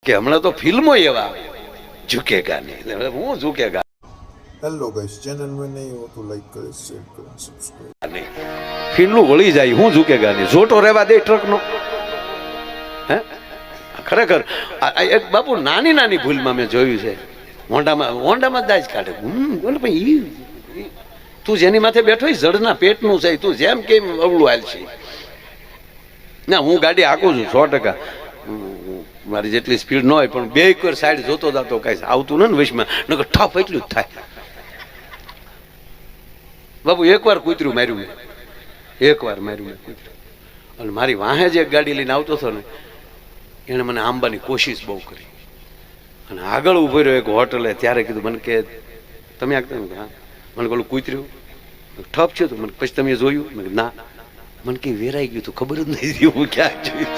કે હમણાં તો ફિલ્મો એવા આવે ઝુકેગા નહીં, હું ઝુકેગા हेलो गाइस, चैनल में नहीं हो तो लाइक करें, शेयर करें, सब्सक्राइब। નહીં, ફિલ્લું વળી જાય, હું ઝુકેગા નહીં, જોટો રહેવા દે ટ્રકનો. હે ખરેખર એક બાપુ નાની નાની ભૂલમાં મેં જોયું છે, હોન્ડામાં દાજ કાઢે. બોલે ભાઈ તું જેની માથે બેઠો જડના પેટનું છે, તું જેમ કેમ અવળું હાલ છે. ના હું ગાડી હાંકું છું 100%, મારી જેટલી સ્પીડ ન હોય પણ બે એક વાર સાઈડ જોતો જતો કઈ આવતું ને વચમાં, નકર ઠપ એટલું જ થાય. બાપુ એકવાર કૂતર્યું માર્યું મેં, એકવાર માર્યું મેં કૂતર્યું. અને મારી વાહે જ એક ગાડી લઈને આવતો હતો ને, એણે મને આંબાની કોશિશ બહુ કરી. અને આગળ ઉભો રહ્યો એક હોટલે, ત્યારે કીધું મને કે તમે આગળ, હા મને પેલું કૂતર્યું ઠપ છે તો મને પછી તમે જોયું? મેં ના, મને કઈ વેરાઈ ગયું તું, ખબર જ નહીં હું ક્યાં જોયું.